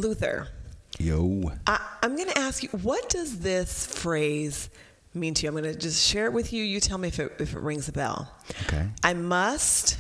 Luther, Yo. I'm going to ask you, what does this phrase mean to you? I'm going to just share it with you. You tell me if it rings a bell. Okay. I must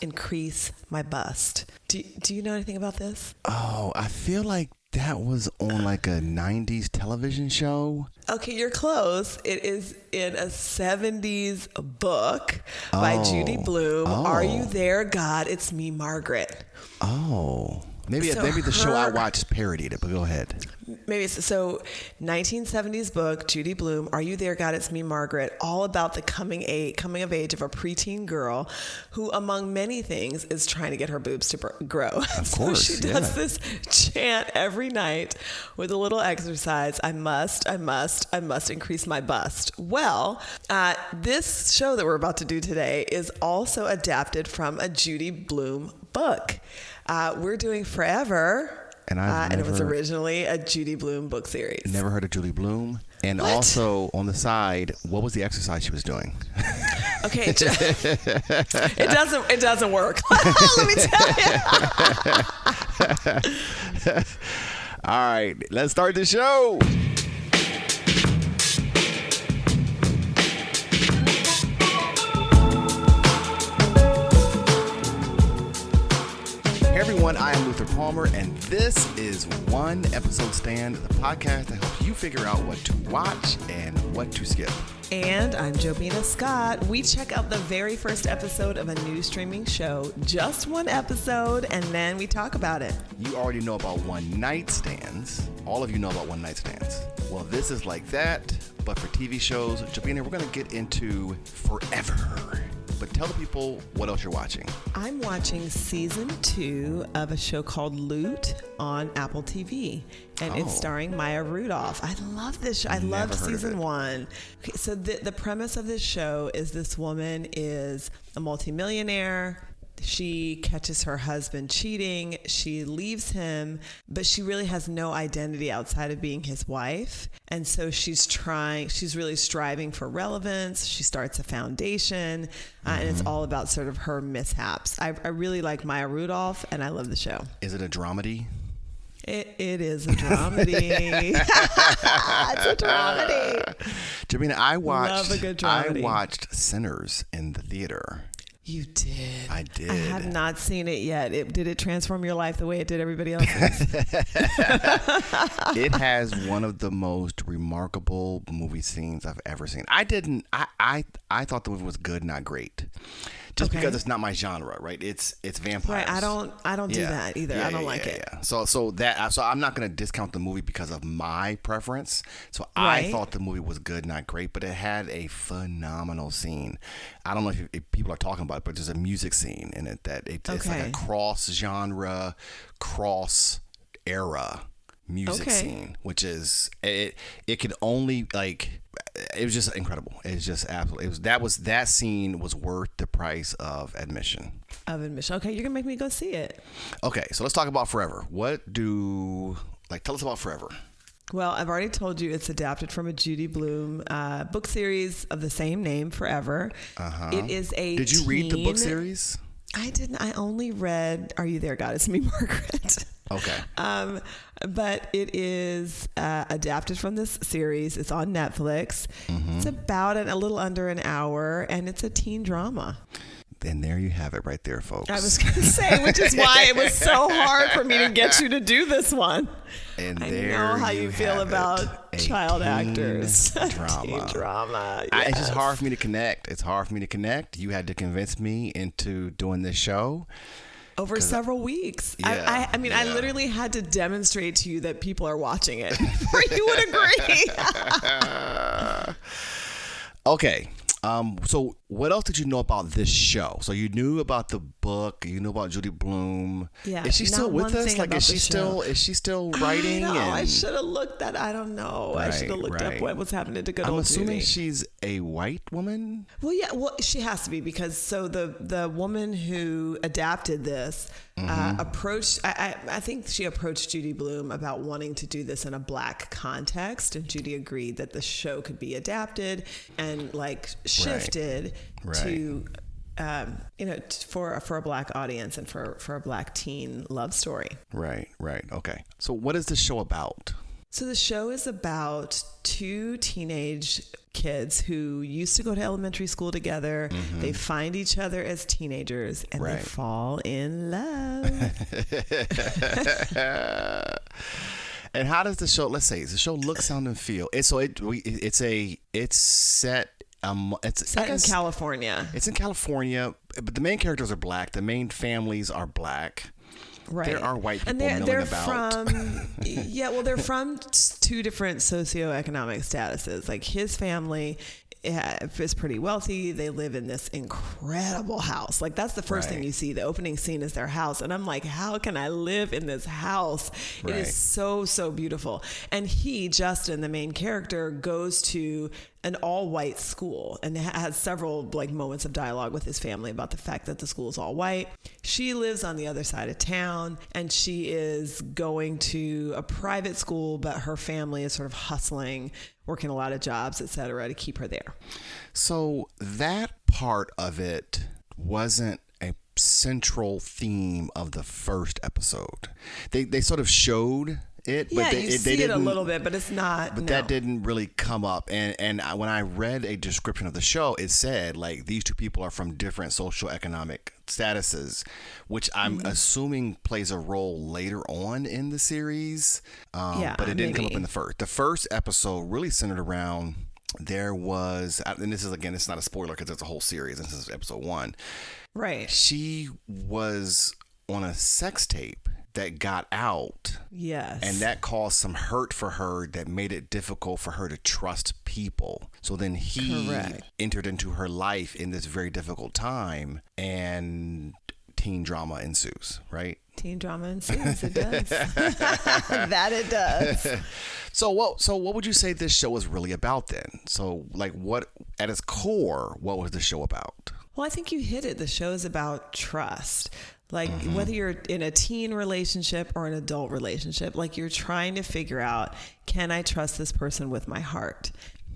increase my bust. Do you know anything about this? Oh, I feel like that was on like a 90s television show. Okay, you're close. It is in a 70s book by Judy Blume. Oh. Are you there, God? It's me, Margaret. Oh. Maybe So the show I watched parodied it, but go ahead. Maybe it's, so 1970s book, Judy Blume, Are You There, God? It's Me, Margaret, all about the coming of age of a preteen girl who, among many things, is trying to get her boobs to grow. Of So course, she does this chant every night with a little exercise. I must increase my bust. Well, this show that we're about to do today is also adapted from a Judy Blume book. We're doing Forever. And it was originally a Judy Blume book series. Never heard of Judy Blume. And also on the side, what was the exercise she was doing? Okay, it doesn't work. Let me tell you. All right, let's start the show. Hey everyone, I am Luther Palmer, and this is One Episode Stand, the podcast that helps you figure out what to watch and what to skip. And I'm Jobina Scott. We check out the very first episode of a new streaming show, just one episode, and then we talk about it. You already know about one night stands. All of you know about one night stands. Well, this is like that, but for TV shows. Jobina, we're going to get into Forever. But tell the people what else you're watching. I'm watching season 2 of a show called Loot on Apple TV. And it's starring Maya Rudolph. I love this show. I loved season 1. Okay, so the premise of this show is this woman is a multimillionaire. She catches her husband cheating. She leaves him, but she really has no identity outside of being his wife. And so she's really striving for relevance. She starts a foundation, and it's all about sort of her mishaps. I really like Maya Rudolph, and I love the show. Is it a dramedy? It is a dramedy. It's a dramedy. Jobina, Love a good dramedy. I watched Sinners in the theater. You did. I did. I have not seen it yet. Did it transform your life the way it did everybody else's? It has one of the most remarkable movie scenes I've ever seen. I thought the movie was good, not great. Just because it's not my genre, right? It's vampires. Right. I don't do that either. I don't like it. Yeah. So I'm not going to discount the movie because of my preference. So I thought the movie was good, not great, but it had a phenomenal scene. I don't know if people are talking about it, but there's a music scene in it it's like a cross-genre, cross-era music scene, which is it could only it was just incredible. It's just absolutely that scene was worth the price of admission. Okay, you're gonna make me go see it. Okay, so let's talk about Forever. Tell us about Forever. Well, I've already told you it's adapted from a Judy Blume book series of the same name, Forever. It is a Did you read the book series? I didn't. I only read Are You There, God? It's Me, Margaret. Okay. But it is adapted from this series. It's on Netflix. It's about a little under an hour, and it's a teen drama. And there you have it right there, folks. I was going to say, which is why it was so hard for me to get you to do this one. And I know how you feel about child actors. Drama. Teen drama. Yes. It's just hard for me to connect. You had to convince me into doing this show. Over several weeks. Yeah, I literally had to demonstrate to you that people are watching it before you would agree. Okay. So what else did you know about this show? So you knew about the book, you knew about Judy Blume. Yeah. Is she still with us? Is she still writing? I should have looked at, I don't know. I should have looked up what was happening to good old Judy. I'm assuming she's a white woman? Well, yeah, she has to be, because the woman who adapted this approached, I think she approached Judy Blume about wanting to do this in a black context, and Judy agreed that the show could be adapted and shifted to for a Black audience and for a Black teen love story. Right. Okay. So what is the show about? So the show is about two teenage kids who used to go to elementary school together. Mm-hmm. They find each other as teenagers and they fall in love. And how does the show? Let's say the show look, sound, and feel. It's set in California. It's in California, but the main characters are Black. The main families are Black. Right. There are white people and they're about. They're from two different socioeconomic statuses. Like his family is pretty wealthy. They live in this incredible house. Like that's the first thing you see. The opening scene is their house. And I'm like, how can I live in this house? It is so, so beautiful. And Justin, the main character, goes to an all-white school and has several like moments of dialogue with his family about the fact that the school is all white. She lives on the other side of town and she is going to a private school, but her family is sort of hustling, working a lot of jobs, et cetera, to keep her there. So that part of it wasn't a central theme of the first episode. They sort of showed it, but they see didn't, it a little bit, but it's not. But that didn't really come up. And when I read a description of the show, it said like these two people are from different socioeconomic statuses, which I'm assuming plays a role later on in the series. But it didn't come up in the first. The first episode really centered around. There was, and this is again, it's not a spoiler because it's a whole series. This is episode 1. Right. She was on a sex tape that got out. Yes. And that caused some hurt for her that made it difficult for her to trust people. So then he entered into her life in this very difficult time and teen drama ensues, right? Teen drama ensues, it does. That it does. So what would you say this show is really about then? So like what, at its core, what was the show about? Well, I think you hit it. The show is about trust. Like whether you're in a teen relationship or an adult relationship, like you're trying to figure out, can I trust this person with my heart?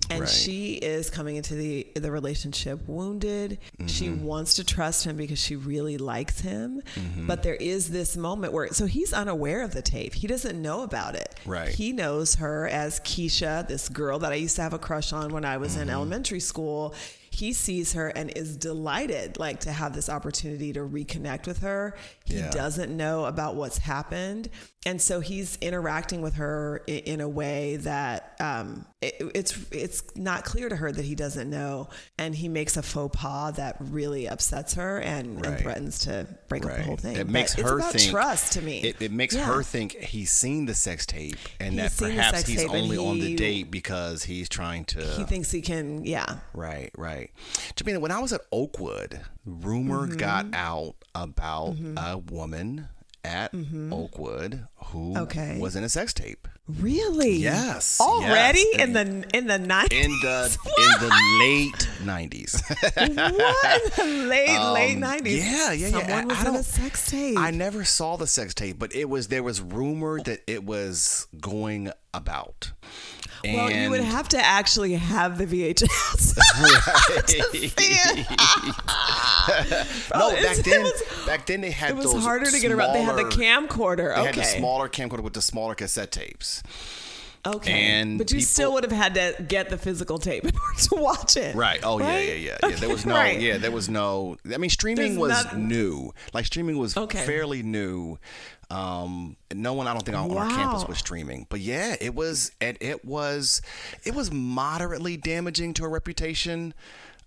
And she is coming into the relationship wounded. She wants to trust him because she really likes him. But there is this moment where, so he's unaware of the tape. He doesn't know about it. Right. He knows her as Keisha, this girl that I used to have a crush on when I was in elementary school. He sees her and is delighted, like, to have this opportunity to reconnect with her. He doesn't know about what's happened. And so he's interacting with her in a way that it's not clear to her that he doesn't know. And he makes a faux pas that really upsets her and threatens to break up the whole thing. It makes her it's about think trust to me. It makes her think he's seen the sex tape and that perhaps he's only on the date because he's trying to. He thinks he can. Yeah. Right. Jobina, when I was at Oakwood, rumor got out about a woman at Oakwood who was in a sex tape. Really? Yes. Already yes. in the 90s? In the late 90s. What? In the late 90s? Yeah. Someone was in a sex tape. I never saw the sex tape, but there was rumor that it was going about. Well, you would have to actually have the VHS to see it. No, back then they had those. It was harder to get around. They had the camcorder. They had the smaller camcorder with the smaller cassette tapes. Okay, but you still would have had to get the physical tape in order to watch it. Right. Oh, right? Yeah. There was no. There was no. I mean, streaming was new. Like streaming was fairly new. No one, I don't think, on our campus was streaming, but yeah, it was moderately damaging to her reputation.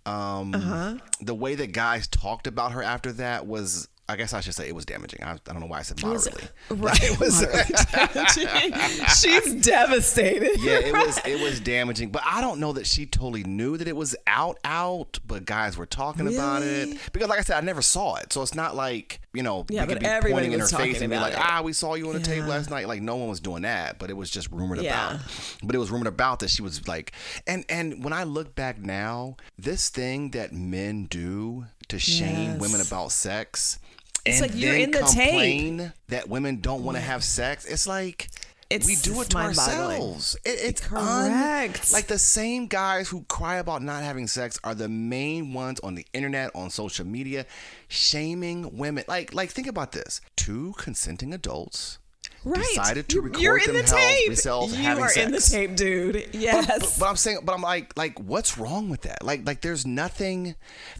The way that guys talked about her after that was, I guess I should say, it was damaging. I don't know why I said moderately. It was damaging. She's devastated. Yeah, it was damaging, but I don't know that she totally knew that it was out, but guys were talking about it. Because like I said, I never saw it. So it's not like, we could be pointing in her face and be like, we saw you on the tape last night. Like no one was doing that, but it was just rumored about. But it was rumored about that she was like, and when I look back now, this thing that men do to shame women about sex, it's and like you're in the complain tape that women don't want to have sex. It's like, we do it to ourselves. It's correct. Like the same guys who cry about not having sex are the main ones on the internet, on social media, shaming women. Like think about this: 2 consenting adults decided to record themselves having sex. You are in the tape, dude. Yes. But I'm saying, I'm like, what's wrong with that? Like there's nothing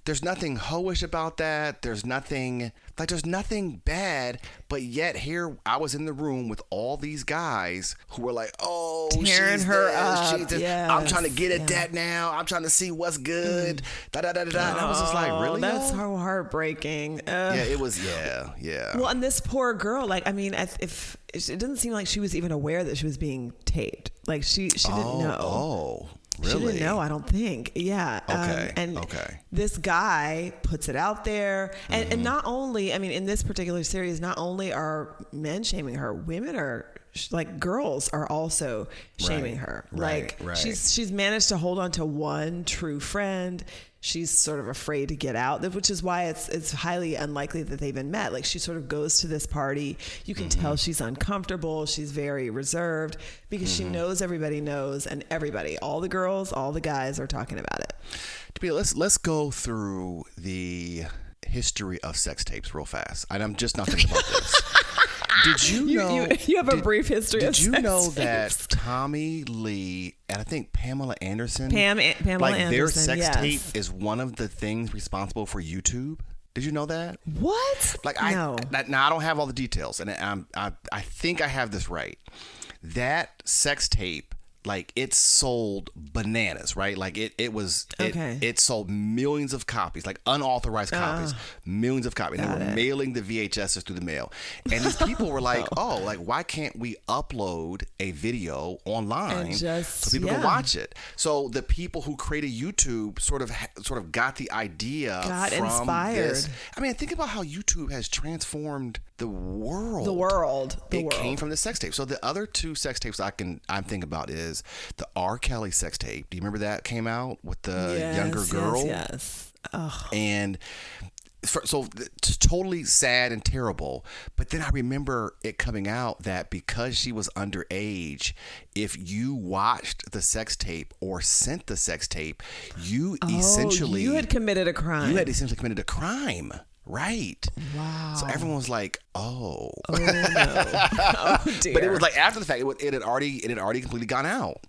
hoish about that. There's nothing bad. But yet here I was in the room with all these guys who were like, oh, tearing she's her this, up. she's this. Yes. I'm trying to get at that now. I'm trying to see what's good. Da da da da da. And I was just like, really? That's so heartbreaking. Yeah, it was. Yeah. Well, and this poor girl, like, I mean, if it doesn't seem like she was even aware that she was being taped. Like she didn't know. Oh. Really? She didn't know, I don't think. Yeah. Okay. This guy puts it out there. And not only, I mean, in this particular series, not only are men shaming her, women are, like, girls are also shaming her. Right. She's managed to hold on to one true friend. She's sort of afraid to get out, which is why it's highly unlikely that they even met. Like, she sort of goes to this party. You can tell she's uncomfortable. She's very reserved because she knows everybody knows, and everybody, all the girls, all the guys are talking about it. Let's go through the history of sex tapes real fast. And I'm just not thinking about this. Did you know? You have a brief history of sex tapes. Did you know that Tommy Lee and I think Pamela Anderson, Pamela Anderson, their sex tape is one of the things responsible for YouTube? Did you know that? What? Now I don't have all the details, and I think I have this right. That sex tape, like, it sold bananas, right? Like it sold millions of copies, like unauthorized copies, millions of copies. And they were mailing the VHSs through the mail. And these people were like, why can't we upload a video online so people can watch it? So the people who created YouTube sort of got the idea from inspired. This. I mean, think about how YouTube has transformed the world. It came from the sex tape. So the other 2 sex tapes I'm thinking about is the R. Kelly sex tape. Do you remember that came out with the younger girl? Yes. Oh. And so totally sad and terrible. But then I remember it coming out that because she was underage, if you watched the sex tape or sent the sex tape, you had committed a crime. You had essentially committed a crime. Right. Wow. So everyone was like, oh. Oh, no. Oh, dear. But it was like after the fact, it had already completely gone out.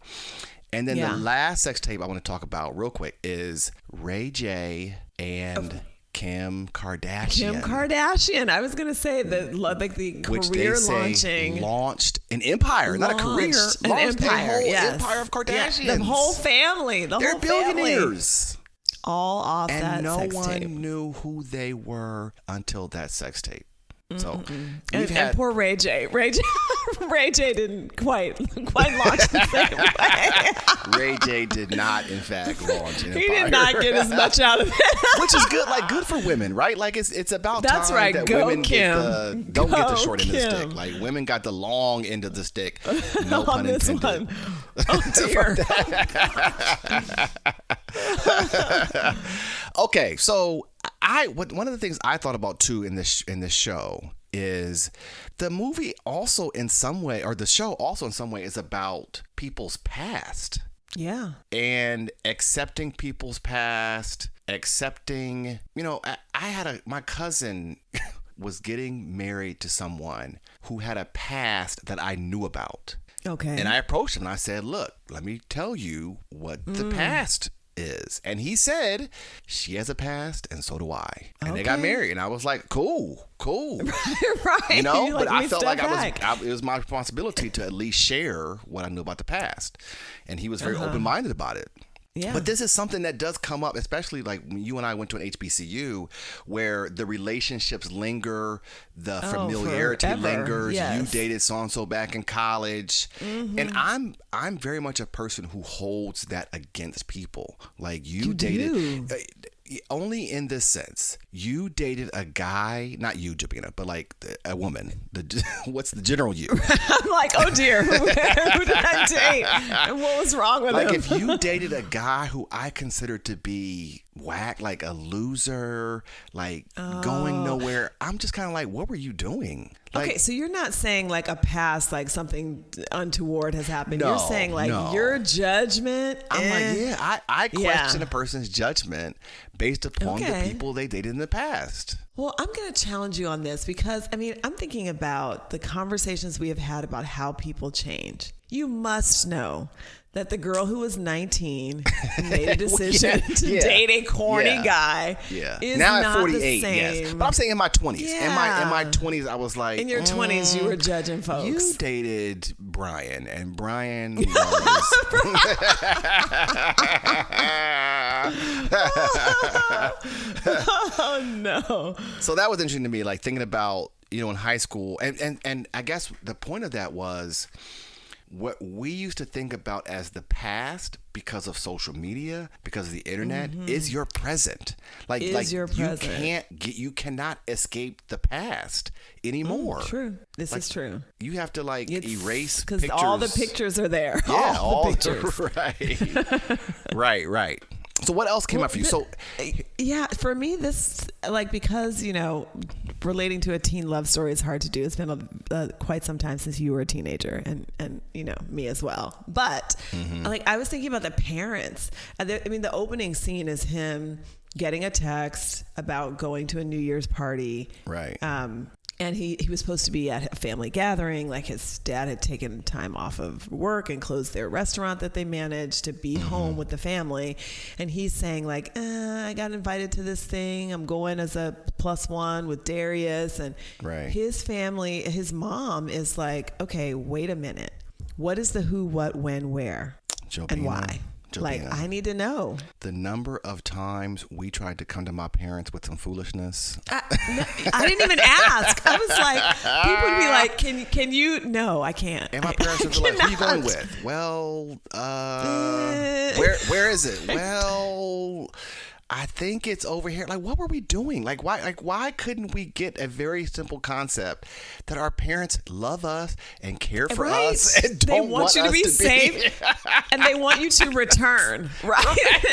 And then the last sex tape I want to talk about real quick is Ray J and Kim Kardashian. I was going to say the career launching. Launched an empire, not a career. An empire. A whole empire of Kardashians. Yeah, the whole family. They're billionaires. All off that sex tape. And no one knew who they were until that sex tape. So and poor Ray J. Ray J didn't quite launch the same way. Ray J did not, in fact, launch an empire. He did not get as much out of it. Which is good, good for women, right? Like it's about That's time right. that Go women Kim. don't get the short end of the stick. Like, women got the long end of the stick. No pun intended. One. Oh dear. Okay, so one of the things I thought about too in this show is the movie also in some way, or the show also in some way, is about people's past. Yeah. And accepting people's past, my cousin was getting married to someone who had a past that I knew about. Okay. And I approached him and I said, look, let me tell you what the past is. And he said, she has a past and so do I. And they got married. And I was like, cool. Right. But I felt like it was my responsibility to at least share what I knew about the past. And he was very open-minded about it. Yeah. But this is something that does come up, especially like when you and I went to an HBCU where the relationships linger, the familiarity lingers. Yes. You dated so-and-so back in college. Mm-hmm. And I'm very much a person who holds that against people. Like you dated... Only in this sense, you dated a guy, not you, Jobina, but like a woman. What's the general you? I'm like, oh dear, who did I date? And what was wrong with him? Like if you dated a guy who I considered to be whack, like a loser, like going nowhere, I'm just kind of like, what were you doing? Like, okay, so you're not saying like a past, like something untoward has happened. No, you're saying like your judgment. I'm like, yeah, I question a person's judgment based upon the people they dated in the past. Well, I'm going to challenge you on this because, I mean, I'm thinking about the conversations we have had about how people change. You must know that the girl who was 19 made a decision to date a corny guy is now not at 48, the same. yes. But I'm saying in my 20s. In my 20s, I was like... In your 20s, you were judging folks. You dated Brian, and Brian was... Oh, no. So that was interesting to me, like thinking about, in high school. And I guess the point of that was... what we used to think about as the past because of social media, because of the internet, is your present. Like your present. You cannot escape the past anymore. True. This is true. You have to erase because pictures. all the pictures are there. Yeah, all the pictures. Right. So what else came up for you? So yeah, for me, this because relating to a teen love story is hard to do. It's been quite some time since you were a teenager, and me as well. But I was thinking about the parents. The opening scene is him getting a text about going to a New Year's party. Right. And he was supposed to be at a family gathering. Like his dad had taken time off of work and closed their restaurant that they managed to be home with the family. And he's saying I got invited to this thing. I'm going as a +1 with Darius. And his family, his mom is like, okay, wait a minute. What is the who, what, when, where, Jobina, and why? Jobina, I need to know. The number of times we tried to come to my parents with some foolishness. I didn't even ask. I was like, people would be like, can you? No, I can't. And my parents would be like, who are you going with? Well, where is it? Well, I think it's over here. Like, what were we doing? Why couldn't we get a very simple concept that our parents love us and care for us and don't want you to be safe and they want you to return, right?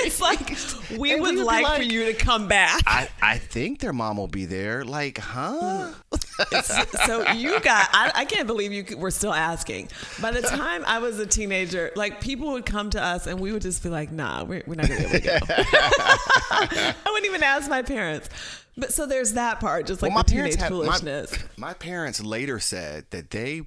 It's like, we would like for you to come back. I think their mom will be there. Like, huh? So I can't believe you were still asking. By the time I was a teenager, people would come to us and we would just be like, nah, we're not going to be able to go. I wouldn't even ask my parents. But so there's that part, just the teenage foolishness. My parents later said that they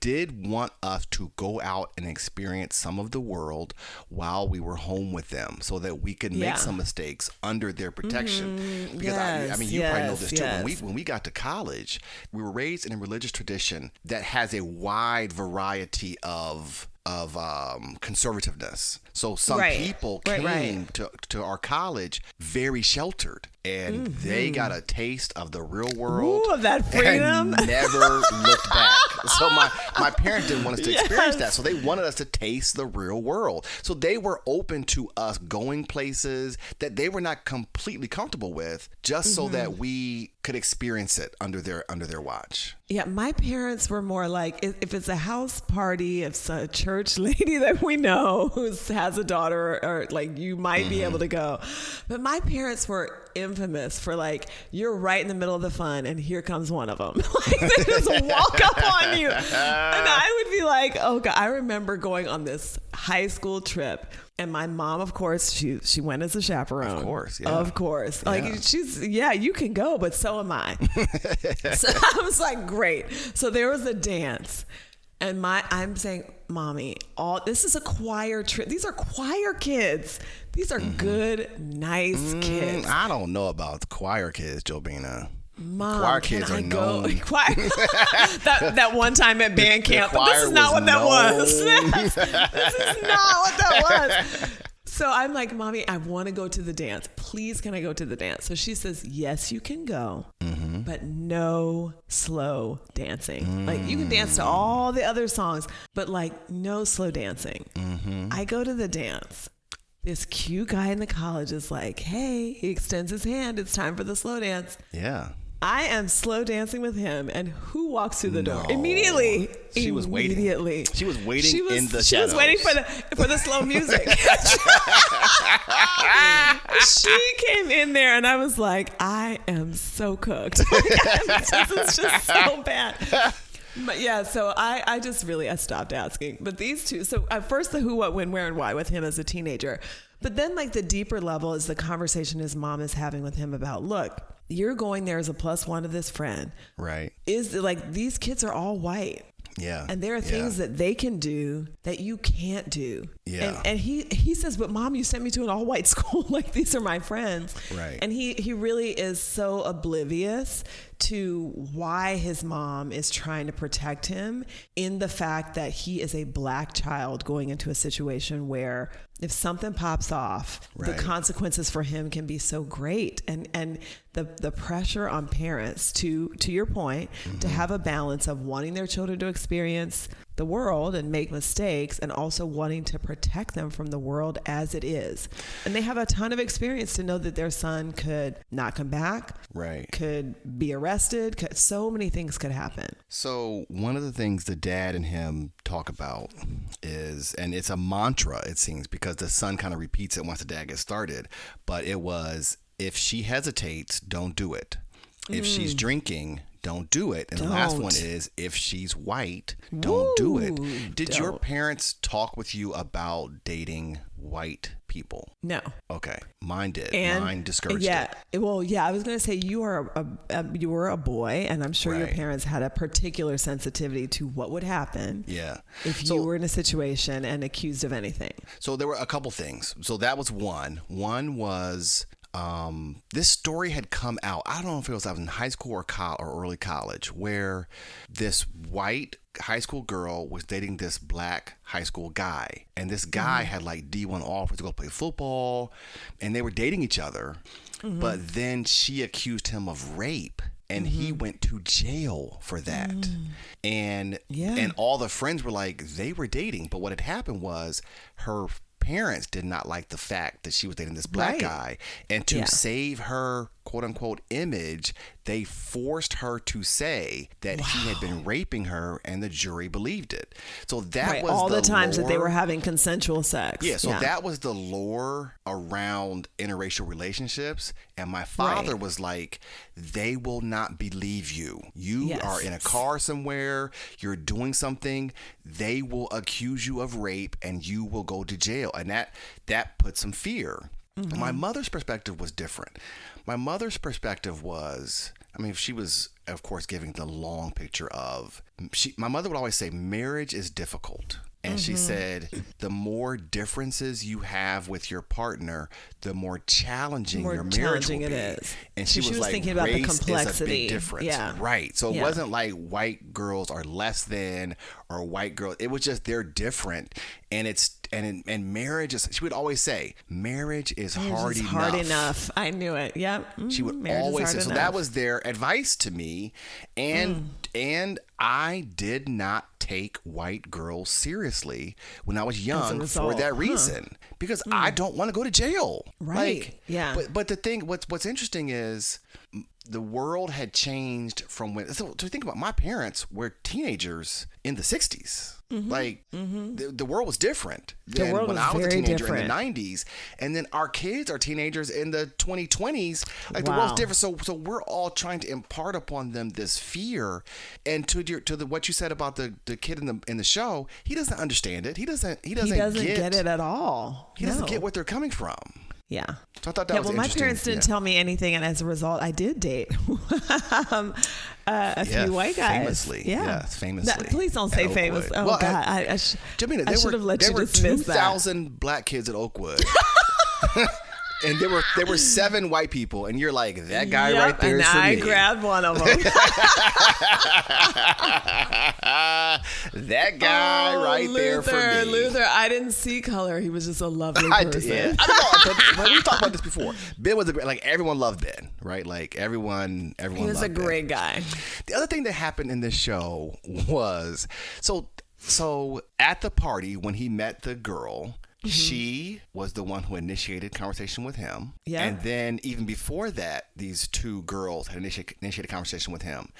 did want us to go out and experience some of the world while we were home with them, so that we could make some mistakes under their protection. Because you probably know this too. When we got to college, we were raised in a religious tradition that has a wide variety of conservativeness. So some people came to our college very sheltered, and they got a taste of the real world. Ooh, of that freedom. And never looked back. So my parents didn't want us to experience that. So they wanted us to taste the real world. So they were open to us going places that they were not completely comfortable with, just so that we could experience it under their watch. Yeah, my parents were more like, if it's a house party, if it's a church lady that we know who has a daughter, or you might be able to go. But my parents were infamous for you're right in the middle of the fun and here comes one of them. They just walk up on you. And I would be like, oh God. I remember going on this high school trip. And my mom, of course, she went as a chaperone. Of course, yeah. Of course. You can go, but so am I. So I was like, great. So there was a dance. And I'm saying, Mommy, this is a choir trip. These are choir kids. These are good, nice kids. I don't know about choir kids, Jobina. Mom, choir kids are known. that one time at band camp, but this is not what that was. This is not what that was. So I'm like, Mommy, I want to go to the dance. Please, can I go to the dance? So she says, yes, you can go, but no slow dancing. You can dance to all the other songs, but no slow dancing. I go to the dance. This cute guy in the college is like, hey, he extends his hand. It's time for the slow dance. Yeah. I am slow dancing with him, and who walks through the door immediately? She was waiting. She was waiting in the shadows. She was waiting for the slow music. She came in there, and I was like, I am so cooked. This is just so bad. But yeah, so I just really, I stopped asking. But these two, so at first the who, what, when, where, and why with him as a teenager. But then like the deeper level is the conversation his mom is having with him about, look, you're going there as a +1 of this friend. Right. Is like, these kids are all white. Yeah. And there are things that they can do that you can't do. Yeah. And he says, but Mom, you sent me to an all white school. Like, these are my friends. Right. And he really is so oblivious to why his mom is trying to protect him, in the fact that he is a black child going into a situation where if something pops off, the consequences for him can be so great. And the pressure on parents to your point, to have a balance of wanting their children to experience the world and make mistakes, and also wanting to protect them from the world as it is. And they have a ton of experience to know that their son could not come back, could be arrested, so many things could happen. So one of the things the dad and him talk about is, and it's a mantra, it seems, because the son kind of repeats it once the dad gets started, but it was, if she hesitates, don't do it. If she's drinking, don't do it. And the last one is, if she's white, don't do it. Did your parents talk with you about dating white people? No. Okay. Mine did. Mine discouraged it. Well, yeah, I was going to say you were a boy, and I'm sure your parents had a particular sensitivity to what would happen if you were in a situation and accused of anything. So there were a couple things. So that was one. One was... this story had come out, I don't know if I was in high school or early college, where this white high school girl was dating this black high school guy. And this guy had like D1 offers to go play football, and they were dating each other. But then she accused him of rape. And he went to jail for that. And all the friends were like, they were dating. But what had happened was, her parents did not like the fact that she was dating this black guy. And to save her quote unquote image, they forced her to say that he had been raping her, and the jury believed it. So that was all the times lore, that they were having consensual sex. Yeah, so that was the lore around interracial relationships. And my father was like, they will not believe you. You are in a car somewhere, you're doing something, they will accuse you of rape and you will go to jail. And that put some fear. My mother's perspective was different. My mother's perspective was, I mean, she was, of course, giving the long picture of, my mother would always say, marriage is difficult. And she said, the more differences you have with your partner, the more challenging your marriage will be. It is. And she was like, thinking about the complexity. Is a big difference. Yeah. Right. So it wasn't like white girls are less than, or white girls. It was just, they're different. And it's, and marriage is, she would always say, marriage is hard enough. Hard enough. I knew it. Yep. She would always say, so that was their advice to me. And I did not take white girls seriously when I was young for that reason, because I don't want to go to jail. Right. But the thing, what's interesting is the world had changed from when, so to think about, my parents were teenagers in the 60s. Like the world was different than when I was a teenager in the 90s, and then our kids are teenagers in the 2020s. Like the world's different, so we're all trying to impart upon them this fear. And to what you said about the kid in the show, he doesn't understand it. He doesn't get it at all. He doesn't get what they're coming from. Yeah. So I thought that was interesting. My parents didn't tell me anything, and as a result, I did date a few white guys. Famously. Famously. No, please don't say famous. Oh, well, God. I should have let you dismiss that. There were 2,000 black kids at Oakwood. And there were 7 white people, and you're like, that guy right there is for me. And I grabbed one of them. That guy there for me. Luther, I didn't see color. He was just a lovely person. I know, but we talked about this before. Ben was everyone loved Ben, right? Like everyone loved Ben. He was a great guy. The other thing that happened in this show was, so at the party when he met the girl, She was the one who initiated conversation with him. Yeah. And then even before that, these two girls had initiated conversation with him.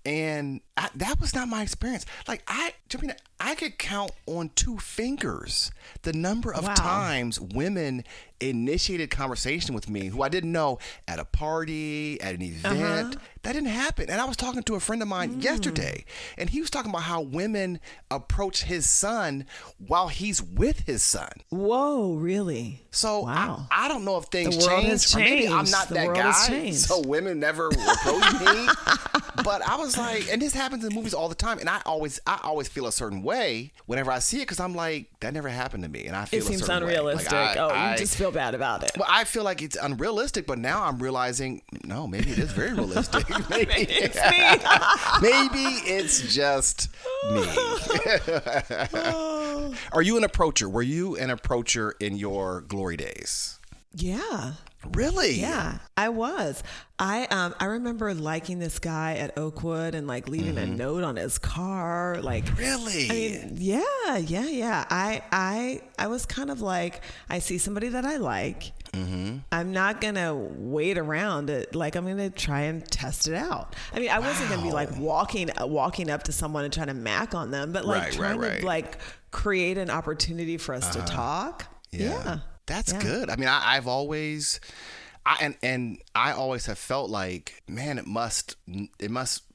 And that was not my experience. Like, Jobina, I could count on 2 fingers the number of times women initiated conversation with me who I didn't know at a party, at an event. That didn't happen. And I was talking to a friend of mine yesterday, and he was talking about how women approach his son while he's with his son. Whoa, really? So I don't know if things the world has changed. Or maybe I'm changed. not The that world guy, has changed. so women never approach me. But I was like, and this happens in movies all the time, and I always feel a certain way whenever I see it, because I'm like, that never happened to me, and I feel It seems a certain unrealistic. way. Like, you just feel bad about it. Well, I feel like it's unrealistic, but now I'm realizing, no, maybe it is very realistic. maybe It's me. maybe it's just me. Are you an approacher? Were you an approacher in your glory days? Yeah. Really? Yeah, I was. I remember liking this guy at Oakwood and like leaving a note on his car. Like, really? I mean, yeah. I was kind of like, I see somebody that I like. I'm not gonna wait around. Like, I'm gonna try and test it out. I mean, I wasn't gonna be like walking up to someone and trying to mack on them, but like trying to like create an opportunity for us to talk. Yeah. That's good. I mean, I've always, I always have felt like, man, it must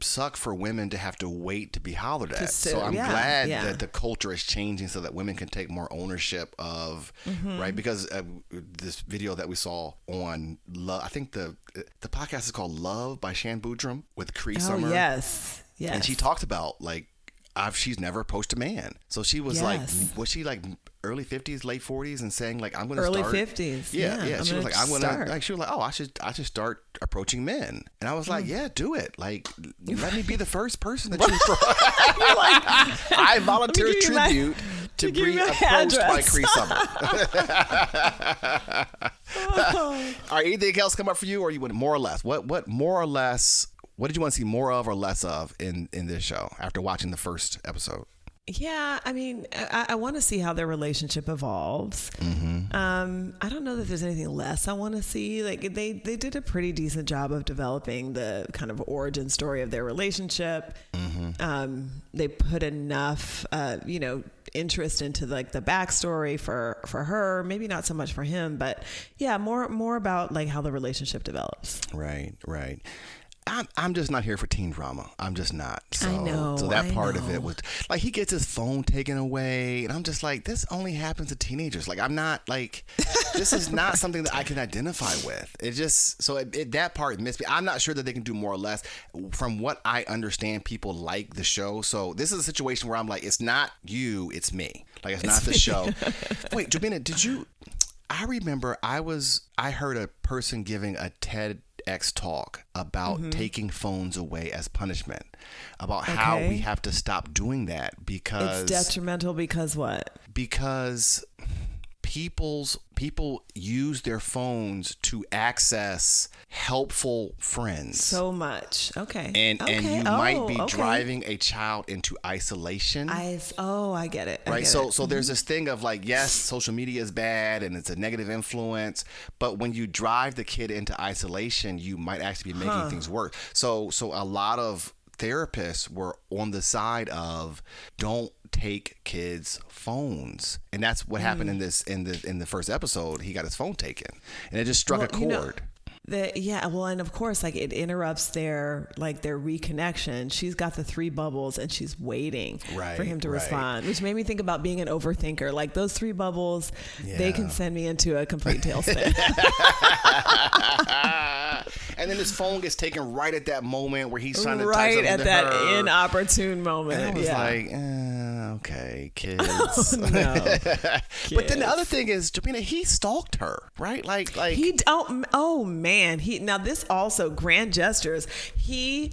suck for women to have to wait to be hollered at. So I'm glad that the culture is changing so that women can take more ownership of, right? Because this video that we saw on Love, I think the podcast is called Love by Shan Boodram with Cree Summer. Oh, yes. And she talked about like, she's never approached a man. So she was like, was she like early 50s, late 40s, and saying like, I'm going to start. Early 50s. Yeah. She was like, I'm going to, like, she was like, oh, I should start approaching men. And I was like, yeah, do it. Like, let me be the first person that you I volunteer tribute to be approached by Cree Summer. All right, anything else come up for you, or you want more or less? What more or less? What did you want to see more of or less of in this show after watching the first episode? Yeah, I mean, I want to see how their relationship evolves. I don't know that there's anything less I want to see. Like, they did a pretty decent job of developing the kind of origin story of their relationship. They put enough, interest into like the backstory for her. Maybe not so much for him, but yeah, more about like how the relationship develops. Right. I'm just not here for teen drama. I'm just not. So, I know. So that part of it was like, he gets his phone taken away, and I'm just like, this only happens to teenagers. Like, I'm not like, this is not something that I can identify with. It just, so that part missed me. I'm not sure that they can do more or less. From what I understand, people like the show. So this is a situation where I'm like, it's not you, it's me. Like, it's not the show. Wait, Jobina, I remember I heard a person giving a TEDx talk about taking phones away as punishment, about how we have to stop doing that because it's detrimental. Because what? Because people use their phones to access helpful friends so much. Okay. And you might be driving a child into isolation. I get it. Right. So there's this thing of like, yes, social media is bad and it's a negative influence, but when you drive the kid into isolation, you might actually be making things worse. So a lot of therapists were on the side of don't take kids' phones, and that's what happened in the first episode. He got his phone taken, and it just struck a chord. And of course, like, it interrupts their reconnection. She's got the 3 bubbles and she's waiting for him to respond, which made me think about being an overthinker. Like, those 3 bubbles, they can send me into a complete tailspin. And then his phone gets taken right at that moment where he's trying to type something at to that her. Inopportune moment. And I was like, okay, kids. No. But then the other thing is, Jobina, he stalked her, right? Like he. Oh man. Now this also grand gestures. He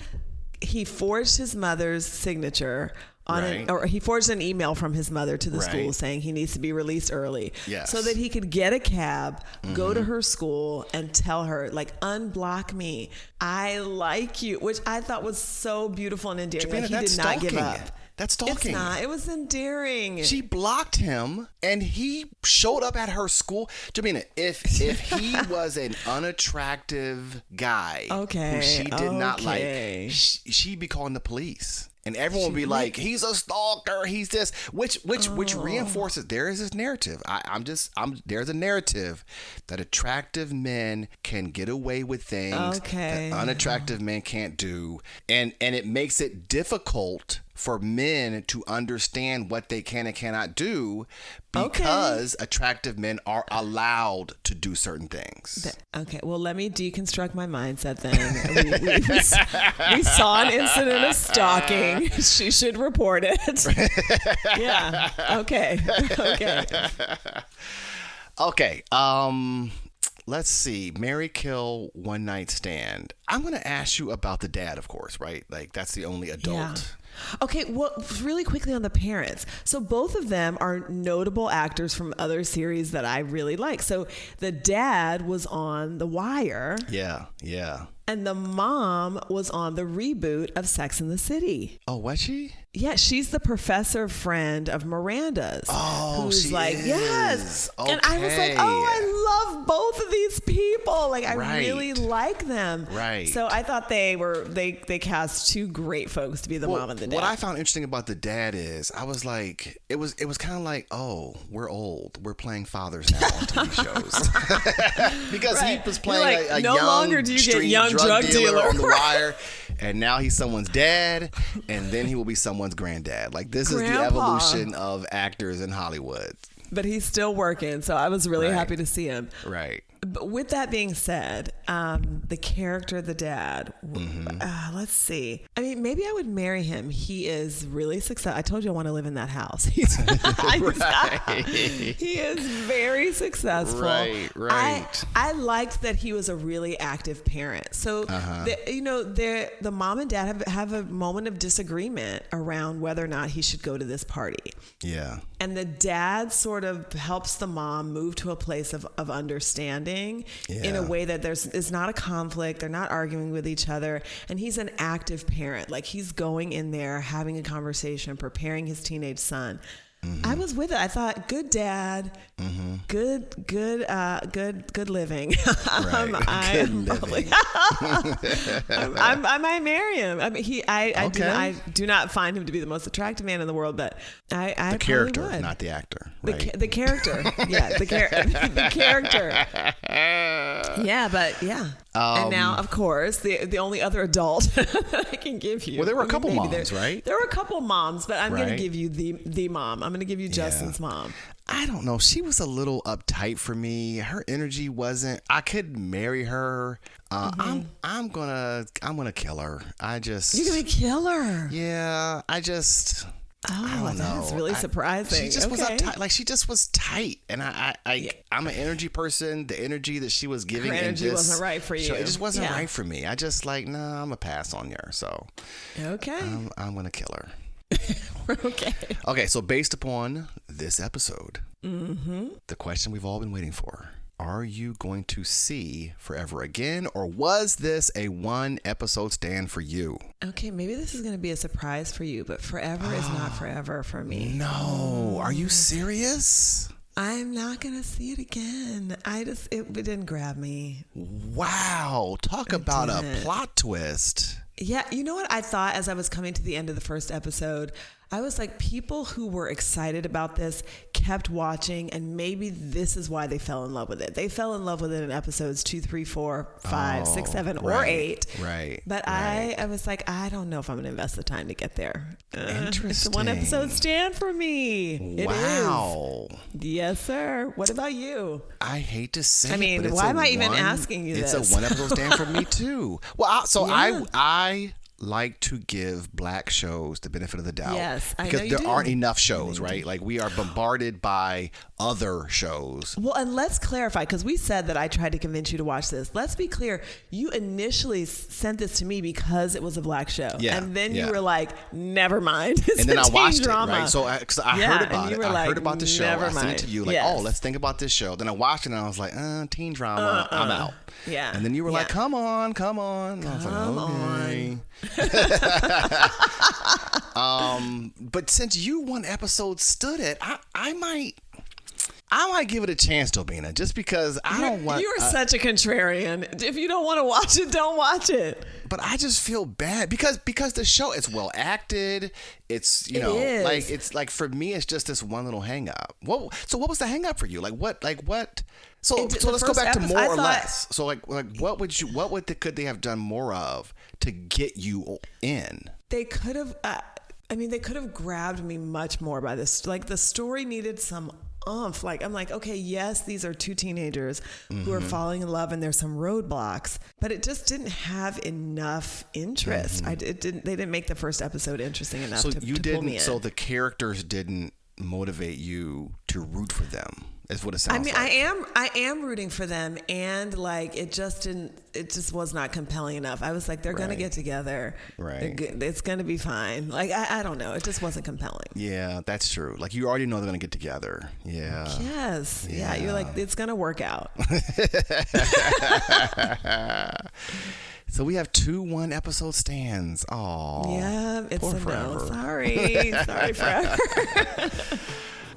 forged his mother's signature on or he forged an email from his mother to the school saying he needs to be released early, so that he could get a cab, go to her school, and tell her, like, unblock me, I like you, which I thought was so beautiful and endearing. Jobina, like, he did not give up. That's stalking. It's not. It was endearing. She blocked him, and he showed up at her school. Jobina, if he was an unattractive guy who she did not like, she'd be calling the police. And everyone would be like, he's a stalker. He's this, which reinforces there is this narrative. There's a narrative that attractive men can get away with things that unattractive men can't do, and it makes it difficult for men to understand what they can and cannot do because attractive men are allowed to do certain things. Okay, well, let me deconstruct my mindset then. We saw an incident of stalking. She should report it. Yeah. Okay. Okay. Let's see. Marry, kill, one night stand. I'm going to ask you about the dad, of course, right? Like, that's the only adult. Yeah. Okay, well, really quickly on the parents. So both of them are notable actors from other series that I really like. So the dad was on The Wire. Yeah. And the mom was on the reboot of Sex and the City. Oh, was she? Yeah, she's the professor friend of Miranda's. Oh, who's she like, is. Yes. Okay. And I was like, I love both of these people. Like, I really like them. Right. So I thought they cast two great folks to be the mom and the dad. What I found interesting about the dad is I was like, it was kind of like, oh, we're old. We're playing fathers now on TV shows. Because he was playing a no young longer do you get young drug dealer on The Wire, and now he's someone's dad, and then he will be someone's granddad. Like, this is the evolution of actors in Hollywood. But he's still working, so I was really happy to see him. Right. But with that being said, the character, the dad, let's see. I mean, maybe I would marry him. He is really successful. I told you I want to live in that house. He is very successful. Right. I liked that he was a really active parent. So, the mom and dad have a moment of disagreement around whether or not he should go to this party. Yeah. And the dad sort of helps the mom move to a place of understanding in a way that it's not a conflict. They're not arguing with each other. And he's an active parent. Like, he's going in there, having a conversation, preparing his teenage son. I was with it. I thought, good dad, good living. I might marry him. I mean, I do not find him to be the most attractive man in the world, but the character, would. not the actor. Right? The character, the character. Yeah, but yeah. And now, of course, the only other adult that I can give you. Well, there were a couple moms, right? There were a couple moms, but I'm going to give you the mom. I'm going to give you Justin's mom. I don't know. She was a little uptight for me. Her energy wasn't. I could marry her. I'm gonna kill her. You're gonna kill her? Yeah. I don't know. That's really surprising. She just was uptight. Like, she just was tight, and I'm an energy person. The energy that she was giving, her energy wasn't right for you. It just wasn't right for me. I just I'm gonna pass on her. So okay, I'm gonna kill her. Okay. So based upon this episode, the question we've all been waiting for: are you going to see Forever again, or was this a one episode stand for you? Okay, maybe this is going to be a surprise for you, but Forever is not forever for me. No, are you serious? I'm not going to see it again. It didn't grab me. Wow, talk about a plot twist. Yeah, you know what I thought as I was coming to the end of the first episode? I was like, people who were excited about this kept watching, and maybe this is why they fell in love with it. They fell in love with it in episodes 2, 3, 4, 5, 6, 7, or 8. Right. But right. I was like, I don't know if I'm going to invest the time to get there. Interesting. It's a one episode stand for me. Wow. It is. Yes, sir. What about you? I hate to say I mean, it, but why am I even asking you this? It's a one episode stand for me too. Well, I like to give black shows the benefit of the doubt. Yes, I know because you there do. aren't enough shows, right? Like, we are bombarded by other shows. Well, and let's clarify, because we said that I tried to convince you to watch this. Let's be clear. You initially sent this to me because it was a black show. Yeah, and then you were like, never mind. It's and then I watched drama. it, right? So I heard about it. I heard about the show. I sent it to you, like, oh, let's think about this show. Then I watched it and I was like, teen drama, I'm out. Yeah. And then you were like, come on. And I was like, okay. But since you one episode stood it, I might give it a chance, Jobina, just because I don't want... You're such a contrarian. If you don't want to watch it, don't watch it. But I just feel bad because the show, it's well acted. It's, like, it's like, for me, it's just this one little hang up. So what was the hang up for you? Like what? So let's go back to more or less. So like could they have done more of to get you in? They could have, they could have grabbed me much more by this. Like, the story needed some oomph. Like, I'm like, okay, yes, these are two teenagers who are falling in love and there's some roadblocks, but it just didn't have enough interest. They didn't make the first episode interesting enough to pull me in. So the characters didn't motivate you to root for them. Is what it sounds like. I am rooting for them, and like it just was not compelling enough. I was like, they're gonna get together, right? It's gonna be fine. Like I don't know, it just wasn't compelling. Yeah, that's true. Like, you already know they're gonna get together. Yeah. Yes. Yeah. You're like, it's gonna work out. So we have 2 1-episode stands. Oh. Yeah, it's a no. Sorry forever.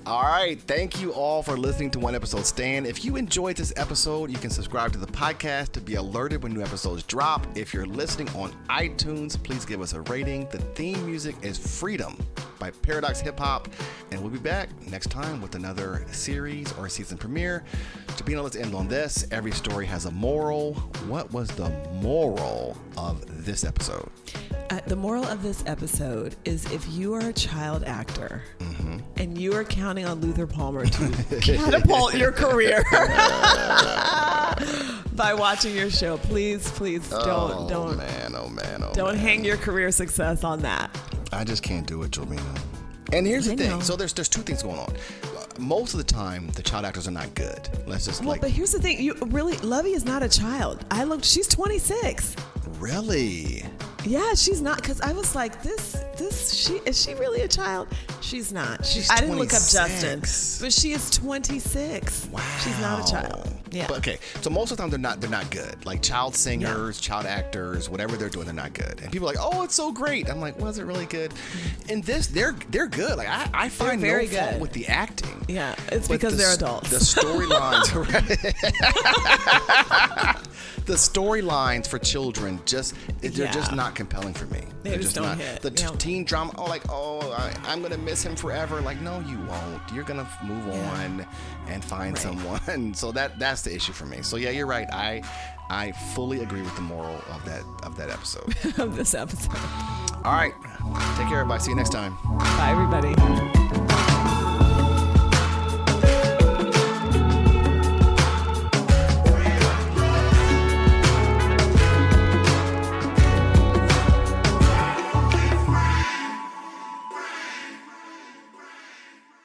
All right. Thank you all for listening to One Episode Stand. If you enjoyed this episode, you can subscribe to the podcast to be alerted when new episodes drop. If you're listening on iTunes, please give us a rating. The theme music is Freedom by Paradox Hip Hop. And we'll be back next time with another series or season premiere. Jobina, let's end on this. Every story has a moral. What was the moral of this episode? The moral of this episode is, if you are a child actor and you are counting on Luther Palmer to catapult your career by watching your show, please don't hang your career success on that. I just can't do it, Jobina. And here's the thing. So there's 2 things going on. Most of the time, the child actors are not good. But here's the thing. Lovey is not a child. She's 26. Really? Yeah, she's not, because I was like, is she really a child? She's not. I didn't look up Justin, but she is 26. Wow. She's not a child. Yeah. But okay, so most of the time they're not good. Like, child singers, child actors, whatever they're doing, they're not good. And people are like, oh, it's so great. I'm like, was it really good? In this, they're good. Like, I find no fault with the acting. Yeah, it's because they're adults. The storylines, the storylines for children they're just not compelling for me. They're just don't not hit. The teen drama. I'm gonna miss him forever. Like, no, you won't. You're gonna move on and find someone. So that's the issue for me. So yeah, you're right. I fully agree with the moral of that episode. Of this episode. All right. Take care, everybody. See you next time. Bye, everybody.